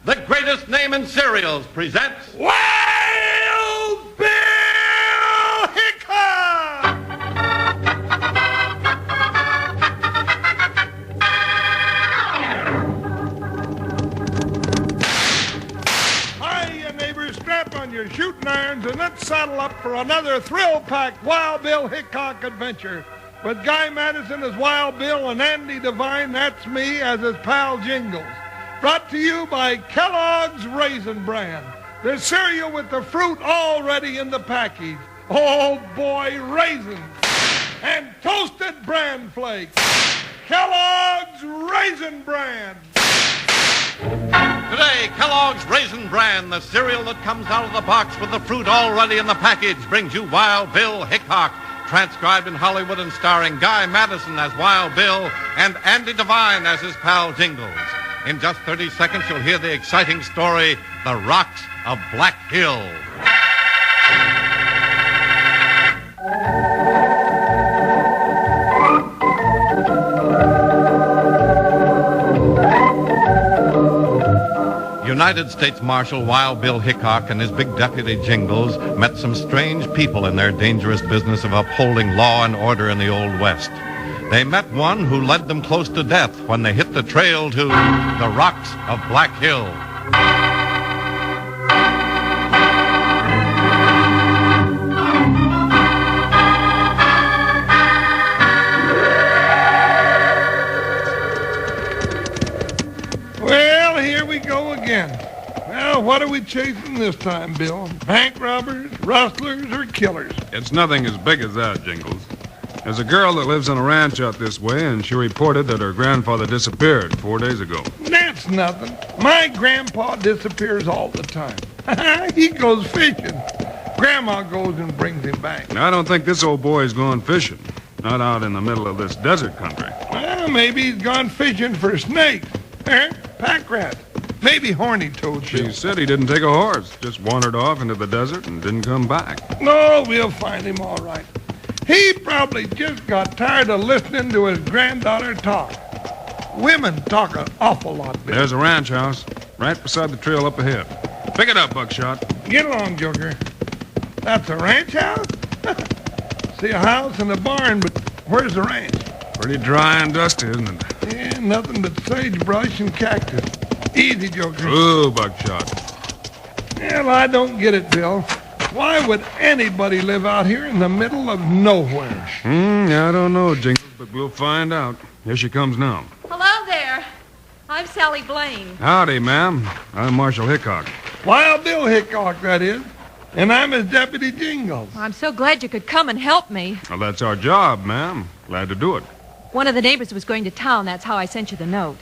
the greatest name in cereals, presents Wild Bill Hickok! Hiya, neighbors. Strap on your shooting irons and let's saddle up for another thrill-packed Wild Bill Hickok adventure. With Guy Madison as Wild Bill and Andy Devine, that's me, as his pal Jingles. Brought to you by Kellogg's Raisin Bran, the cereal with the fruit already in the package. Oh boy, raisins and toasted bran flakes. Kellogg's Raisin Bran. Today, Kellogg's Raisin Bran, the cereal that comes out of the box with the fruit already in the package, brings you Wild Bill Hickok, transcribed in Hollywood and starring Guy Madison as Wild Bill and Andy Devine as his pal Jingles. In just 30 seconds, you'll hear the exciting story, The Rocks of Black Hill. United States Marshal Wild Bill Hickok and his big deputy Jingles met some strange people in their dangerous business of upholding law and order in the Old West. They met one who led them close to death when they hit the trail to the Rocks of Black Hill. Well, here we go again. Well, what are we chasing this time, Bill? Bank robbers, rustlers, or killers? It's nothing as big as that, Jingles. There's a girl that lives on a ranch out this way, and she reported that her grandfather disappeared 4 days ago. That's nothing. My grandpa disappears all the time. He goes fishing. Grandma goes and brings him back. Now, I don't think this old boy's going fishing. Not out in the middle of this desert country. Well, maybe he's gone fishing for snakes. Pack rats. Maybe horny toads. She said he didn't take a horse, just wandered off into the desert and didn't come back. No, we'll find him all right. He probably just got tired of listening to his granddaughter talk. Women talk an awful lot, Bill. There's a ranch house right beside the trail up ahead. Pick it up, Buckshot. Get along, Joker. That's a ranch house? See a house and a barn, but where's the ranch? Pretty dry and dusty, isn't it? Yeah, nothing but sagebrush and cactus. Easy, Joker. Ooh, Buckshot. Well, I don't get it, Bill. Why would anybody live out here in the middle of nowhere? I don't know, Jingles, but we'll find out. Here she comes now. Hello there. I'm Sally Blaine. Howdy, ma'am. I'm Marshal Hickok. Wild Bill Hickok, that is. And I'm his deputy Jingles. I'm so glad you could come and help me. Well, that's our job, ma'am. Glad to do it. One of the neighbors was going to town. That's how I sent you the note.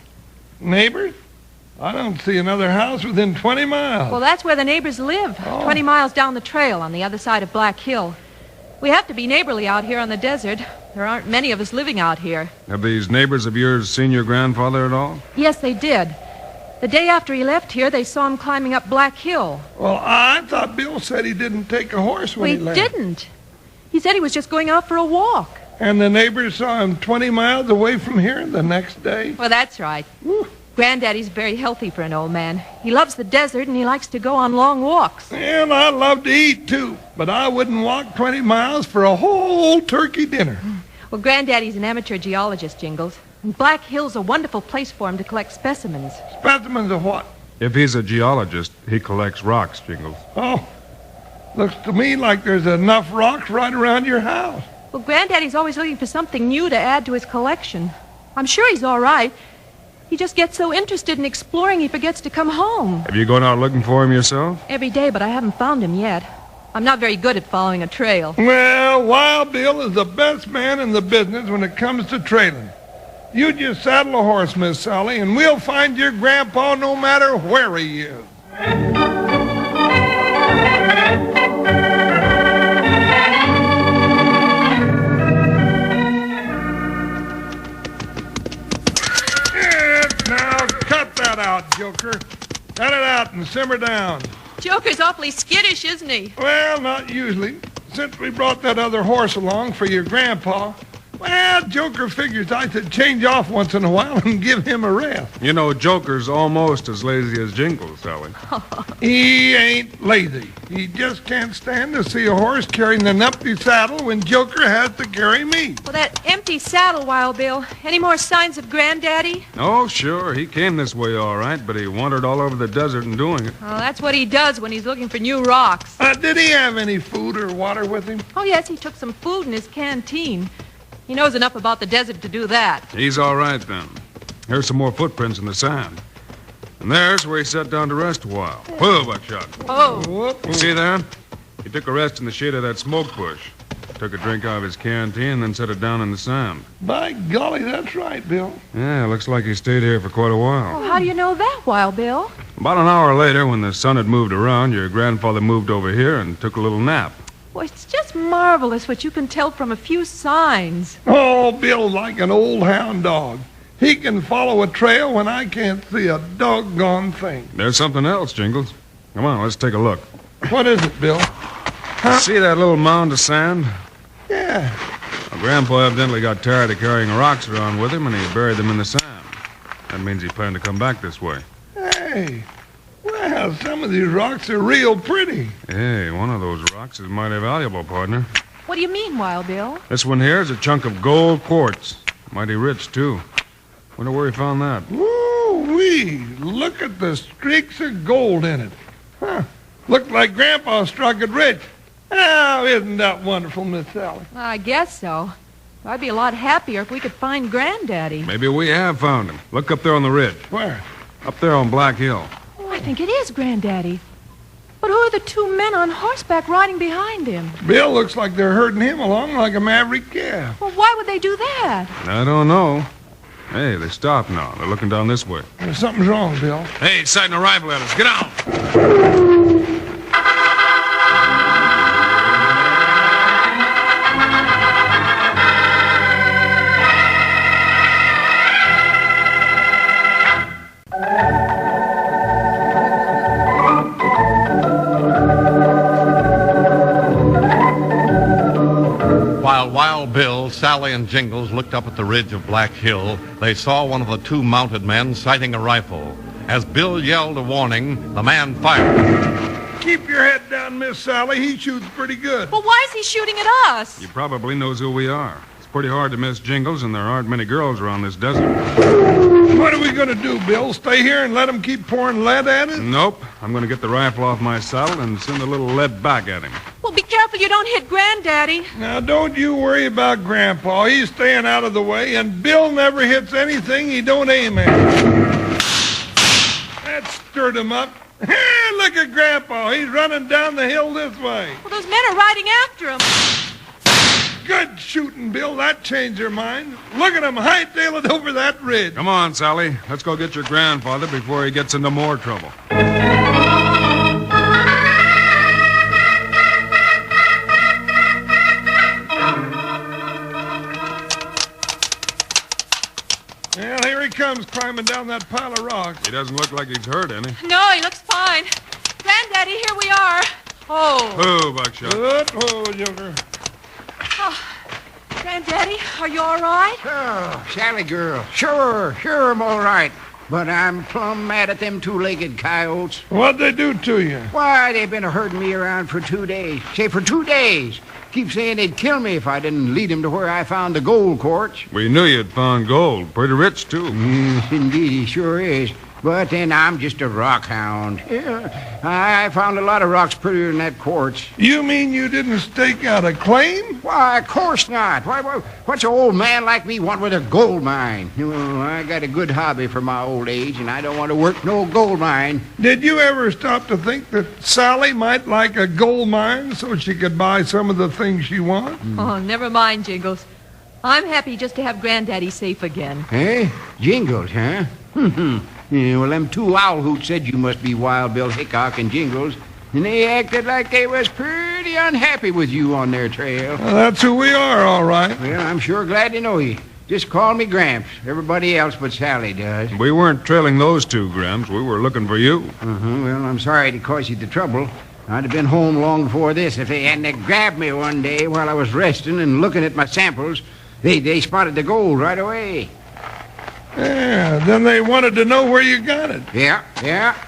Neighbors? I don't see another house within 20 miles. Well, that's where the neighbors live, 20 miles down the trail on the other side of Black Hill. We have to be neighborly out here on the desert. There aren't many of us living out here. Have these neighbors of yours seen your grandfather at all? Yes, they did. The day after he left here, they saw him climbing up Black Hill. Well, I thought Bill said he didn't take a horse when he left. He didn't. He said he was just going out for a walk. And the neighbors saw him 20 miles away from here the next day? Well, that's right. Granddaddy's very healthy for an old man. He loves the desert, and he likes to go on long walks. And I love to eat, too. But I wouldn't walk 20 miles for a whole turkey dinner. Well, Granddaddy's an amateur geologist, Jingles. And Black Hill's a wonderful place for him to collect specimens. Specimens of what? If he's a geologist, he collects rocks, Jingles. Oh, looks to me like there's enough rocks right around your house. Well, Granddaddy's always looking for something new to add to his collection. I'm sure he's all right. He just gets so interested in exploring he forgets to come home. Have you gone out looking for him yourself? Every day, but I haven't found him yet. I'm not very good at following a trail. Well, Wild Bill is the best man in the business when it comes to trailing. You just saddle a horse, Miss Sally, and we'll find your grandpa no matter where he is. Now cut that out, Joker. Cut it out and simmer down. Joker's awfully skittish, isn't he? Well, not usually. Since we brought that other horse along for your grandpa, Well, Joker figures I should change off once in a while and give him a rest. You know, Joker's almost as lazy as Jingles, Sally. He ain't lazy. He just can't stand to see a horse carrying an empty saddle when Joker has to carry me. Well, that empty saddle, Wild Bill. Any more signs of Granddaddy? Oh, sure, he came this way all right, but he wandered all over the desert in doing it. Oh, that's what he does when he's looking for new rocks. Did he have any food or water with him? Oh, yes, he took some food in his canteen. He knows enough about the desert to do that. He's all right, then. Here's some more footprints in the sand. And there's where he sat down to rest a while. Whoa, Buckshot. Oh. You see there? He took a rest in the shade of that smoke bush. Took a drink out of his canteen and then set it down in the sand. By golly, that's right, Bill. Yeah, looks like he stayed here for quite a while. Well, how do you know that, Wild Bill? About an hour later, when the sun had moved around, your grandfather moved over here and took a little nap. Well, it's just marvelous what you can tell from a few signs. Oh, Bill's like an old hound dog. He can follow a trail when I can't see a doggone thing. There's something else, Jingles. Come on, let's take a look. What is it, Bill? See that little mound of sand? Yeah. Well, Grandpa evidently got tired of carrying rocks around with him, and he buried them in the sand. That means he planned to come back this way. Hey, well, some of these rocks are real pretty. Hey, one of those rocks is mighty valuable, partner. What do you mean, Wild Bill? This one here is a chunk of gold quartz. Mighty rich, too. Wonder where he found that. Woo-wee! Look at the streaks of gold in it. Huh. Looked like Grandpa struck it rich. Oh, isn't that wonderful, Miss Sally? I guess so. I'd be a lot happier if we could find Granddaddy. Maybe we have found him. Look up there on the ridge. Where? Up there on Black Hill. Oh, I think it is Granddaddy. But who are the two men on horseback riding behind him? Bill looks like they're herding him along like a maverick calf. Well, why would they do that? I don't know. Hey, they stopped now. They're looking down this way. Something's wrong, Bill. Hey, he's sighting a rifle at us. Get out! While Wild Bill, Sally, and Jingles looked up at the ridge of Black Hill, they saw one of the two mounted men sighting a rifle. As Bill yelled a warning, the man fired. Keep your head down, Miss Sally. He shoots pretty good. Well, why is he shooting at us? He probably knows who we are. It's pretty hard to miss Jingles, and there aren't many girls around this desert. What are we going to do, Bill? Stay here and let him keep pouring lead at us? Nope. I'm going to get the rifle off my saddle and send a little lead back at him. Well, be careful you don't hit Granddaddy. Now, don't you worry about Grandpa. He's staying out of the way, and Bill never hits anything he don't aim at. That stirred him up. Look at Grandpa. He's running down the hill this way. Well, those men are riding after him. Good shooting, Bill. That changed their mind. Look at him hightail it over that ridge. Come on, Sally. Let's go get your grandfather before he gets into more trouble. Well, here he comes climbing down that pile of rocks. He doesn't look like he's hurt any. No, he looks fine. Granddaddy, here we are. Oh. Oh, Buckshot. Good. Oh, Joker. Granddaddy, are you all right? Oh, Sally girl. Sure, I'm all right. But I'm plumb mad at them two-legged coyotes. What'd they do to you? Why, they've been herding me around for 2 days. Say, for 2 days. Keep saying they'd kill me if I didn't lead them to where I found the gold quartz. We knew you'd found gold. Pretty rich, too. Yes, indeed, he sure is. But then I'm just a rock hound. Yeah, I found a lot of rocks prettier than that quartz. You mean you didn't stake out a claim? Why, of course not. What's an old man like me want with a gold mine? I got a good hobby for my old age, and I don't want to work no gold mine. Did you ever stop to think that Sally might like a gold mine so she could buy some of the things she wants? Oh, never mind, Jingles. I'm happy just to have Granddaddy safe again. Hey, Jingles, huh? Yeah, well, them two owl hoots said you must be Wild Bill Hickok and Jingles, and they acted like they was pretty unhappy with you on their trail. Well, that's who we are, all right. Well, I'm sure glad to know you. Just call me Gramps. Everybody else but Sally does. We weren't trailing those two, Gramps. We were looking for you. Well, I'm sorry to cause you the trouble. I'd have been home long before this if they hadn't grabbed me one day while I was resting and looking at my samples. They spotted the gold right away. Yeah, then they wanted to know where you got it. Yeah,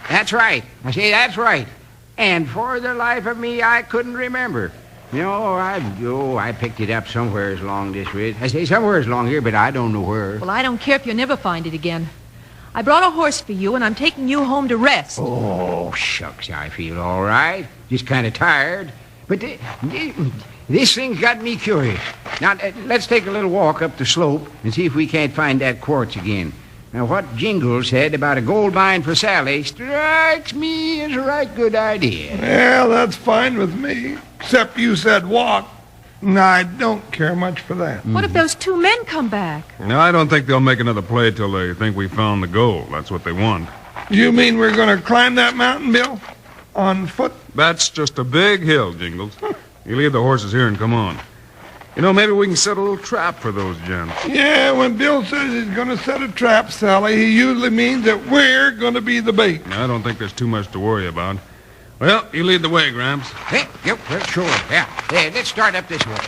that's right. I say that's right. And for the life of me, I couldn't remember. I picked it up somewhere along this ridge. I say somewhere along here, but I don't know where. Well, I don't care if you never find it again. I brought a horse for you, and I'm taking you home to rest. Oh, shucks, I feel all right. Just kind of tired. But this thing's got me curious. Now, let's take a little walk up the slope and see if we can't find that quartz again. Now, what Jingles said about a gold mine for Sally strikes me as a right good idea. Well, that's fine with me. Except you said walk. No, I don't care much for that. What if those two men come back? No, I don't think they'll make another play till they think we found the gold. That's what they want. You mean we're going to climb that mountain, Bill? On foot? That's just a big hill, Jingles. You leave the horses here and come on. Maybe we can set a little trap for those gents. Yeah, when Bill says he's going to set a trap, Sally, he usually means that we're going to be the bait. I don't think there's too much to worry about. Well, you lead the way, Gramps. Hey, yep, sure. Yeah, let's start up this way.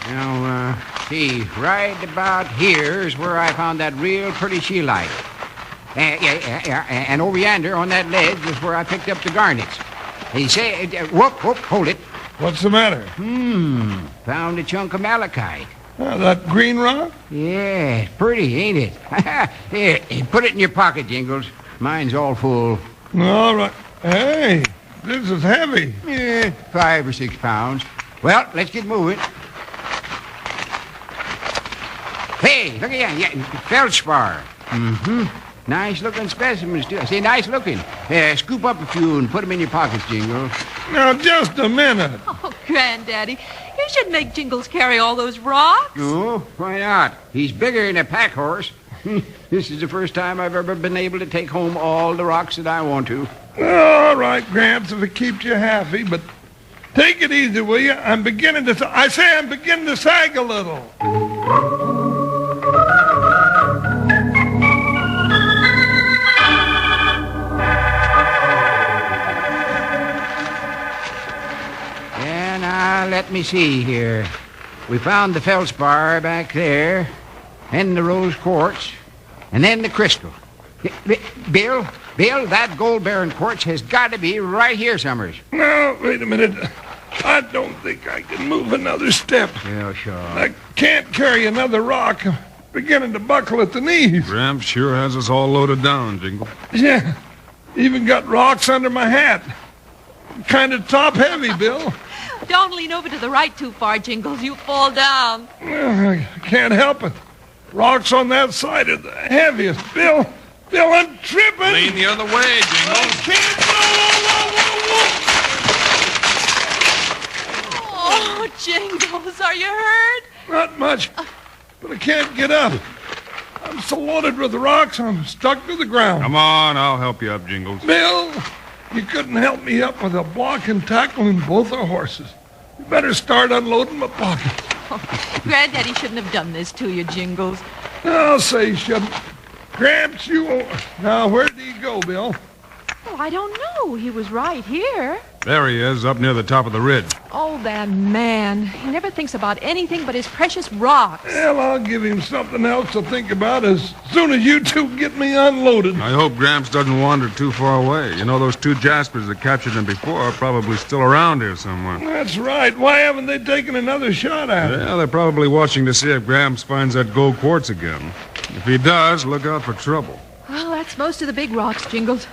Now, see, right about here is where I found that real pretty sheelite. And over yonder on that ledge was where I picked up the garnets. He said, whoop, hold it. What's the matter? Found a chunk of malachite. That green rock? Yeah, it's pretty, ain't it? Here, put it in your pocket, Jingles. Mine's all full. All right. Hey, this is heavy. 5 or 6 pounds. Well, let's get moving. Hey, look at that. Feldspar. Nice-looking specimens, too. I say nice-looking. Scoop up a few and put them in your pockets, Jingles. Now, just a minute. Oh, Granddaddy, you should make Jingles carry all those rocks. Oh, why not? He's bigger than a pack horse. This is the first time I've ever been able to take home all the rocks that I want to. All right, Gramps, if it keeps you happy, but take it easy, will you? I'm beginning to sag a little. Yeah, now, let me see here. We found the feldspar back there, and the rose quartz, and then the crystal. Bill, that gold-bearing quartz has got to be right here, Summers. No, wait a minute. I don't think I can move another step. Yeah, sure. I can't carry another rock. I'm beginning to buckle at the knees. Gramps sure has us all loaded down, Jingle. Yeah, even got rocks under my hat. Kind of top-heavy, Bill. Don't lean over to the right too far, Jingles. You fall down. I can't help it. Rocks on that side are the heaviest. Bill, I'm tripping. Lean the other way, I Jingles. can't. Oh, Jingles, are you hurt? Not much, but I can't get up. I'm so loaded with rocks, I'm stuck to the ground. Come on, I'll help you up, Jingles. Bill, you couldn't help me up with a block and tackle in both our horses. You better start unloading my pockets. Granddaddy shouldn't have done this to you, Jingles. I'll say you shouldn't. Gramps, you won't. Now, where did he go, Bill? Oh, I don't know. He was right here. There he is, up near the top of the ridge. Oh, that man. He never thinks about anything but his precious rocks. Well, I'll give him something else to think about as soon as you two get me unloaded. I hope Gramps doesn't wander too far away. Those 2 Jaspers that captured him before are probably still around here somewhere. That's right. Why haven't they taken another shot at it? Yeah, they're probably watching to see if Gramps finds that gold quartz again. If he does, look out for trouble. Well, that's most of the big rocks, Jingles.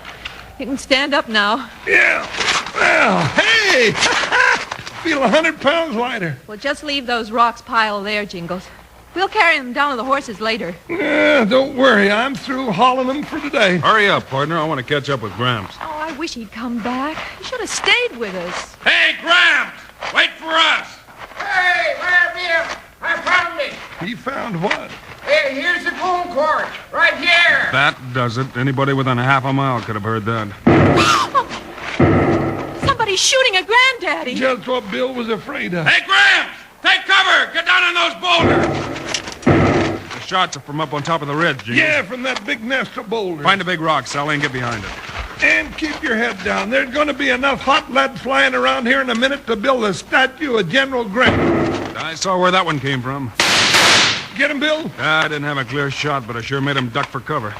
You can stand up now. Yeah. Well, hey! Feel 100 pounds lighter. Well, just leave those rocks piled there, Jingles. We'll carry them down to the horses later. Don't worry. I'm through hauling them for today. Hurry up, partner. I want to catch up with Gramps. Oh, I wish he'd come back. He should have stayed with us. Hey, Gramps! Wait for us! Hey, where, Bill? I found it. He found what? Hey, here's the gold quartz, right here. That does it. Anybody within a half a mile could have heard that. Somebody's shooting at Granddaddy. Just what Bill was afraid of. Hey, Gramps! Take cover! Get down on those boulders! The shots are from up on top of the ridge, Jingles. Yeah, from that big nest of boulders. Find a big rock, Sally, and get behind it. And keep your head down. There's going to be enough hot lead flying around here in a minute to build a statue of General Grant. I saw where that one came from. get him, Bill? I didn't have a clear shot, but I sure made him duck for cover.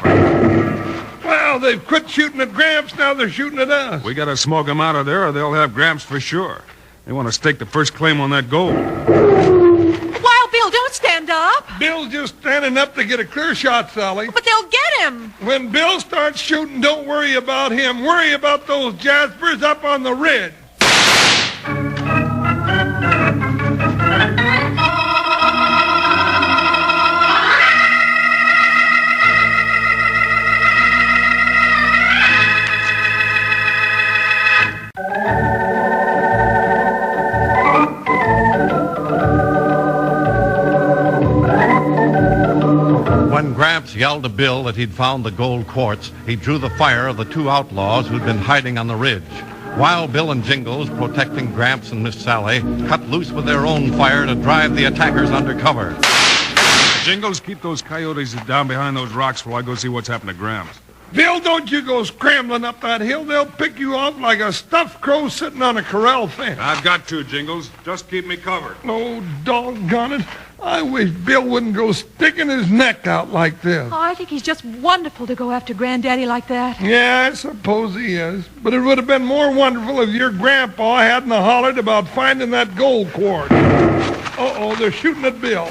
Well, they've quit shooting at Gramps. Now they're shooting at us. We gotta smoke them out of there, or they'll have Gramps for sure. They want to stake the first claim on that gold. Wild Bill, don't stand up. Bill's just standing up to get a clear shot, Sally. But they'll get him. When Bill starts shooting, don't worry about him. Worry about those Jaspers up on the ridge. When Gramps yelled to Bill that he'd found the gold quartz, he drew the fire of the two outlaws who'd been hiding on the ridge. Wild Bill and Jingles, protecting Gramps and Miss Sally, cut loose with their own fire to drive the attackers under cover. Jingles, keep those coyotes down behind those rocks while I go see what's happened to Gramps. Bill, don't you go scrambling up that hill. They'll pick you off like a stuffed crow sitting on a corral fence. I've got to, Jingles. Just keep me covered. Oh, doggone it. I wish Bill wouldn't go sticking his neck out like this. Oh, I think he's just wonderful to go after Granddaddy like that. Yeah, I suppose he is. But it would have been more wonderful if your grandpa hadn't hollered about finding that gold quartz. Uh-oh, they're shooting at Bill.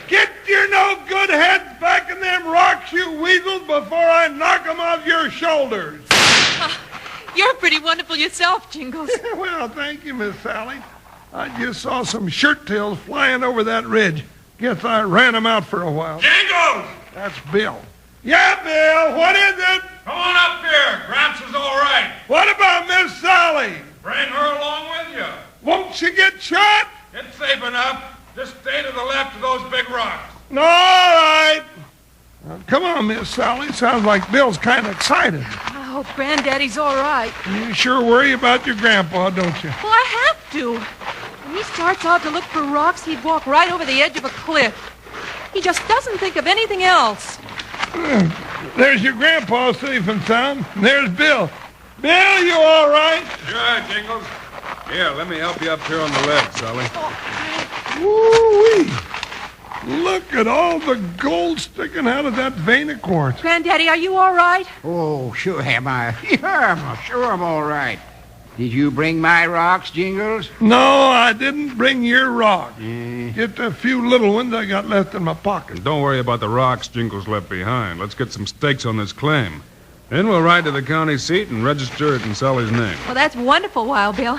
Get your no-good heads back in them rocks, you weasels, before I knock them off your shoulders. You're pretty wonderful yourself, Jingles. Well, thank you, Miss Sally. I just saw some shirt tails flying over that ridge. Guess I ran them out for a while. Jingles! That's Bill. Yeah, Bill, what is it? Come on up here. Gramps is all right. What about Miss Sally? Bring her along with you. Won't she get shot? It's safe enough. Just stay to the left of those big rocks. All right. Come on, Miss Sally. Sounds like Bill's kind of excited. I hope Granddaddy's all right. You sure worry about your grandpa, don't you? Well, I have to. When he starts out to look for rocks, he'd walk right over the edge of a cliff. He just doesn't think of anything else. There's your grandpa safe and sound. There's Bill. Bill, you all right? Sure, Jingles. Here, let me help you up here on the ledge, Sally. Woo-wee. Look at all the gold sticking out of that vein of quartz. Granddaddy, are you all right? Oh, sure am I. Yeah, sure I'm all right. Did you bring my rocks, Jingles? No, I didn't bring your rock. Just a few little ones I got left in my pocket. Don't worry about the rocks Jingles left behind. Let's get some stakes on this claim. Then we'll ride to the county seat and register it in Sally's name. Well, that's wonderful, Wild Bill.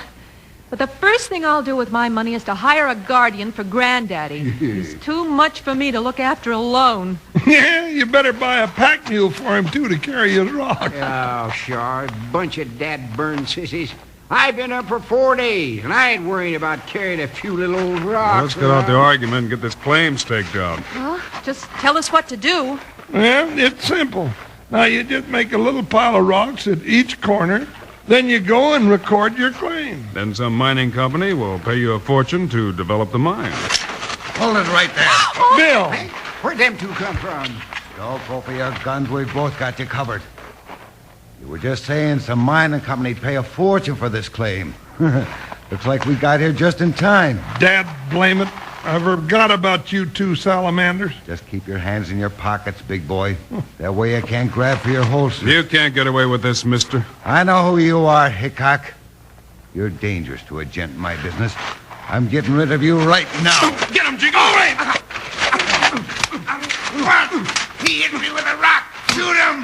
But the first thing I'll do with my money is to hire a guardian for Granddaddy. He's too much for me to look after alone. Yeah, you better buy a pack mule for him, too, to carry his rock. Oh, sure. Bunch of dad-burned sissies. I've been up for 4 days, and I ain't worried about carrying a few little old rocks. Let's get out the argument and get this claim staked out. Well, just tell us what to do. Well, it's simple. Now, you just make a little pile of rocks at each corner. Then you go and record your claim. Then some mining company will pay you a fortune to develop the mine. Hold it right there. Bill! Hey, where'd them two come from? Don't go for your guns. We've both got you covered. You were just saying some mining company'd pay a fortune for this claim. Looks like we got here just in time. Dad, blame it. I forgot about you two salamanders. Just keep your hands in your pockets, big boy. That way I can't grab for your holster. You can't get away with this, mister. I know who you are, Hickok. You're dangerous to a gent in my business. I'm getting rid of you right now. Get him, Jingles! All right! He hit me with a rock. Shoot him!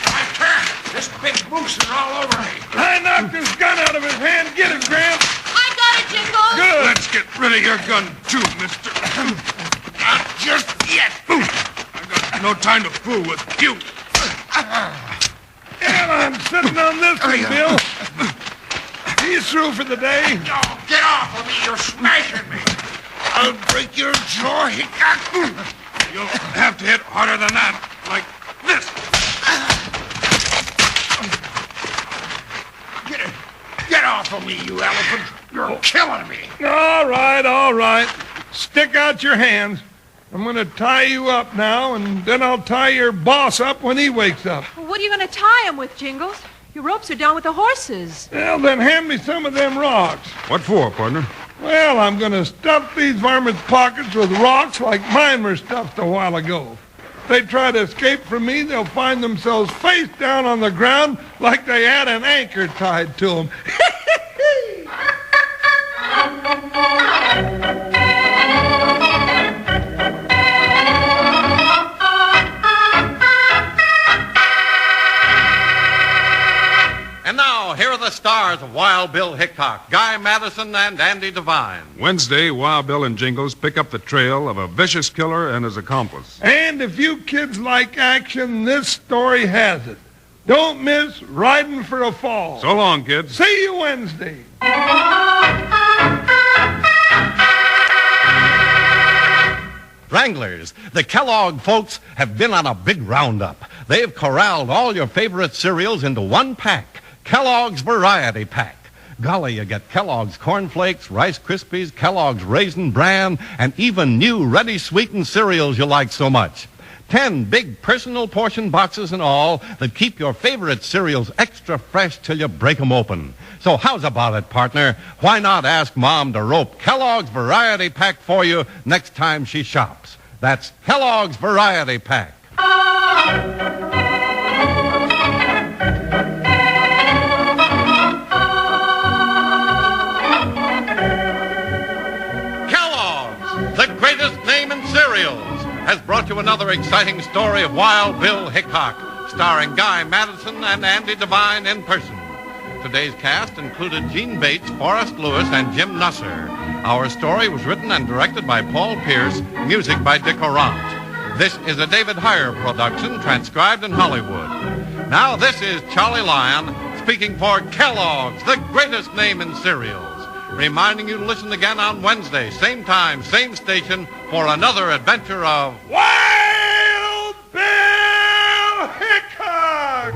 I can't. This big moose is all over me. I knocked his gun out of his hand. Get him, Gramps. I got it, Jingles! Good. Let's get rid of your gun, too, mister. Not just yet. I got no time to fool with you. And I'm sitting on this one, Bill. He's through for the day. Oh, get off of me. You're smashing me. I'll break your jaw, Hickok. You'll have to hit harder than that, like this. Get off of me, you elephant. You're killing me. All right. Stick out your hands. I'm going to tie you up now, and then I'll tie your boss up when he wakes up. Well, what are you going to tie him with, Jingles? Your ropes are down with the horses. Well, then hand me some of them rocks. What for, partner? Well, I'm going to stuff these varmints' pockets with rocks like mine were stuffed a while ago. If they try to escape from me, they'll find themselves face down on the ground like they had an anchor tied to them. And now, here are the stars of Wild Bill Hickok, Guy Madison, and Andy Devine. Wednesday, Wild Bill and Jingles pick up the trail of a vicious killer and his accomplice. And if you kids like action, this story has it. Don't miss Riding for a Fall. So long, kids. See you Wednesday. Wranglers, the Kellogg folks have been on a big roundup. They've corralled all your favorite cereals into one pack, Kellogg's Variety Pack. Golly, you get Kellogg's Corn Flakes, Rice Krispies, Kellogg's Raisin Bran, and even new ready-sweetened cereals you like so much. 10 big personal portion boxes and all that keep your favorite cereals extra fresh till you break 'em open. So how's about it, partner? Why not ask Mom to rope Kellogg's Variety Pack for you next time she shops? That's Kellogg's Variety Pack. Kellogg's, the greatest name in cereals, has brought you another exciting story of Wild Bill Hickok, starring Guy Madison and Andy Devine in person. Today's cast included Gene Bates, Forrest Lewis, and Jim Nusser. Our story was written and directed by Paul Pierce, music by Dick Orant. This is a David Heyer production, transcribed in Hollywood. Now this is Charlie Lyon speaking for Kellogg's, the greatest name in cereals, reminding you to listen again on Wednesday, same time, same station, for another adventure of Wild Bill Hickok!